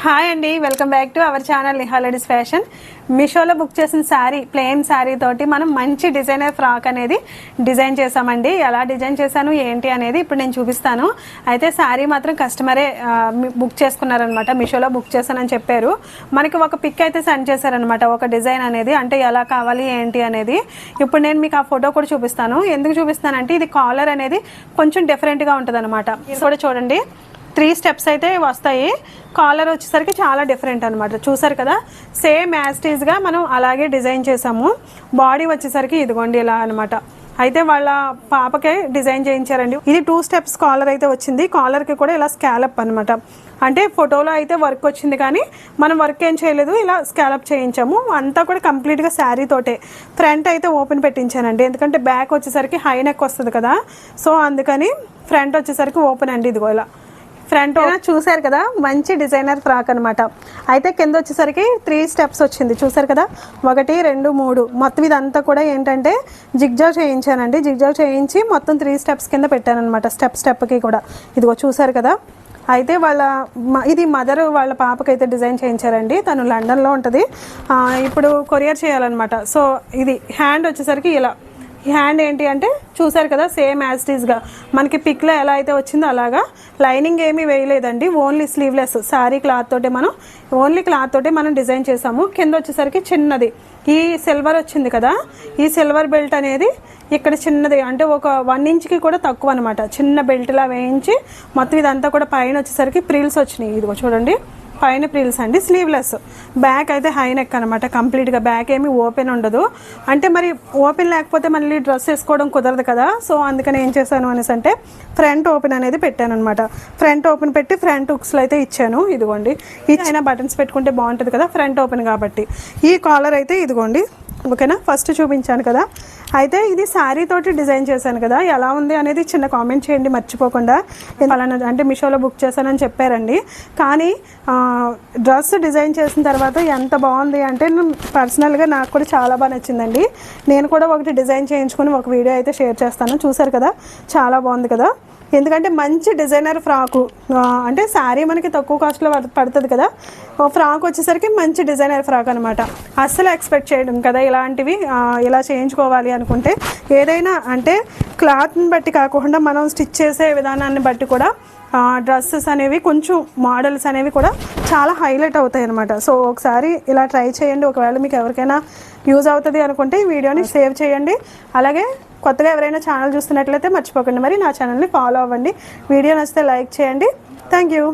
Hi అండి, welcome back to our channel Niha ladies fashion. మీషోలో book చేసిన శారీ, ప్లెయిన్ శారీ తోటి మనం మంచి డిజైనర్ ఫ్రాక్ అనేది డిజైన్ చేసామండి. ఎలా డిజైన్ చేశాను ఏంటి అనేది ఇప్పుడు నేను చూపిస్తాను. అయితే శారీ మాత్రం కస్టమరే బుక్ చేసుకున్నారనమాట. మీషోలో బుక్ చేశానని చెప్పారు. మనకి ఒక పిక్ అయితే సెండ్ చేశారనమాట, ఒక డిజైన్ అనేది, అంటే ఎలా కావాలి ఏంటి అనేది. ఇప్పుడు నేను మీకు ఆ ఫోటో కూడా చూపిస్తాను. ఎందుకు చూపిస్తానంటే ఇది కాలర్ అనేది కొంచెం డిఫరెంట్గా ఉంటుంది అనమాట. ఇది కూడా చూడండి, 3 స్టెప్స్ అయితే వస్తాయి. కాలర్ వచ్చేసరికి చాలా డిఫరెంట్ అనమాట. చూసారు కదా, సేమ్ యాస్టీజ్గా మనం అలాగే డిజైన్ చేసాము. బాడీ వచ్చేసరికి ఇదిగోండి ఇలా అనమాట. అయితే వాళ్ళ పాపకే డిజైన్ చేయించారండి. ఇది 2 స్టెప్స్ కాలర్ అయితే వచ్చింది. కాలర్కి కూడా ఇలా స్కాలప్ అనమాట. అంటే ఫోటోలో అయితే వర్క్ వచ్చింది, కానీ మనం వర్క్ ఏం చేయలేదు, ఇలా స్కాలప్ చేయించాము. అంతా కూడా కంప్లీట్గా శారీ తోటే. ఫ్రంట్ అయితే ఓపెన్ పెట్టించానండి, ఎందుకంటే బ్యాక్ వచ్చేసరికి హై నెక్ వస్తుంది కదా, సో అందుకని ఫ్రంట్ వచ్చేసరికి ఓపెన్ అండి. ఇదిగో ఇలా ఫ్రంట్ చూసారు కదా, మంచి డిజైనర్ ఫ్రాక్ అనమాట. అయితే కింద వచ్చేసరికి 3 స్టెప్స్ వచ్చింది. చూసారు కదా, 1 2 3 మొత్తం ఇదంతా కూడా ఏంటంటే జిగ్జాగ్ చేయించానండి. జిగ్జాగ్ చేయించి మొత్తం 3 స్టెప్స్ కింద పెట్టాను అనమాట. స్టెప్కి కూడా ఇదిగో చూసారు కదా. అయితే ఇది మదర్ వాళ్ళ పాపకైతే డిజైన్ చేయించారండి. తను లండన్లో ఉంటుంది. ఇప్పుడు కొరియర్ చేయాలన్నమాట. సో ఇది హ్యాండ్ వచ్చేసరికి ఇలా. ఈ హ్యాండ్ ఏంటి అంటే చూసారు కదా, సేమ్ యాస్టీస్గా మనకి పిక్లో ఎలా అయితే వచ్చిందో అలాగా. లైనింగ్ ఏమీ వేయలేదండి, ఓన్లీ స్లీవ్లెస్ శారీ క్లాత్ తోటే మనం డిజైన్ చేసాము. కింద వచ్చేసరికి చిన్నది ఈ సిల్వర్ వచ్చింది కదా, ఈ సిల్వర్ బెల్ట్ అనేది ఇక్కడ చిన్నది, అంటే ఒక 1 ఇంచ్కి కూడా తక్కువ అనమాట. చిన్న బెల్ట్లా వేయించి మొత్తం ఇదంతా కూడా పైన వచ్చేసరికి ప్రిల్స్ వచ్చినాయి. ఇదిగో చూడండి, పైన ప్రిల్స్ అండి. స్లీవ్లెస్. బ్యాక్ అయితే హై నెక్ అనమాట. కంప్లీట్గా బ్యాక్ ఏమి ఓపెన్ ఉండదు. అంటే మరి ఓపెన్ లేకపోతే మళ్ళీ డ్రెస్ వేసుకోవడం కుదరదు కదా, సో అందుకని ఏం చేశాను అనేసి అంటే ఫ్రంట్ ఓపెన్ అనేది పెట్టాను అనమాట. ఫ్రంట్ ఓపెన్ పెట్టి ఫ్రంట్ హుక్స్లో అయితే ఇచ్చాను. ఇదిగోండి, ఇది అయినా బటన్స్ పెట్టుకుంటే బాగుంటుంది కదా, ఫ్రంట్ ఓపెన్ కాబట్టి. ఈ కాలర్ అయితే ఇదిగోండి, ఓకేనా. ఫస్ట్ చూపించాను కదా, అయితే ఇది శారీ తోటి డిజైన్ చేశాను కదా, ఎలా ఉంది అనేది చిన్న కామెంట్ చేయండి మర్చిపోకుండా. అలానే అంటే మీషోలో బుక్ చేశానని చెప్పారండి, కానీ డ్రెస్ డిజైన్ చేసిన తర్వాత ఎంత బాగుంది అంటే పర్సనల్గా నాకు కూడా చాలా బాగా నచ్చిందండి. నేను కూడా ఒకటి డిజైన్ చేయించుకొని ఒక వీడియో అయితే షేర్ చేస్తాను. చూసారు కదా, చాలా బాగుంది కదా. ఎందుకంటే మంచి డిజైనర్ ఫ్రాకు, అంటే శారీ మనకి తక్కువ కాస్ట్లో పడుతుంది కదా, ఫ్రాక్ వచ్చేసరికి మంచి డిజైనర్ ఫ్రాక్ అనమాట. అస్సలు ఎక్స్పెక్ట్ చేయడం కదా ఇలాంటివి ఇలా చేయించుకోవాలి అనుకుంటే. ఏదైనా అంటే క్లాత్ని బట్టి కాకుండా మనం స్టిచ్ చేసే విధానాన్ని బట్టి కూడా డ్రెస్సెస్ అనేవి కొంచెం మోడల్స్ అనేవి కూడా చాలా హైలైట్ అవుతాయి అనమాట. సో ఒకసారి ఇలా ట్రై చేయండి. ఒకవేళ మీకు ఎవరికైనా యూజ్ అవుతుంది అనుకుంటే ఈ వీడియోని సేవ్ చేయండి. అలాగే కొత్తగా ఎవరైనా ఛానల్ చూస్తున్నట్లయితే మర్చిపోకండి మరి నా ఛానల్ని ఫాలో అవ్వండి. వీడియో నచ్చితే లైక్ చేయండి. Thank you.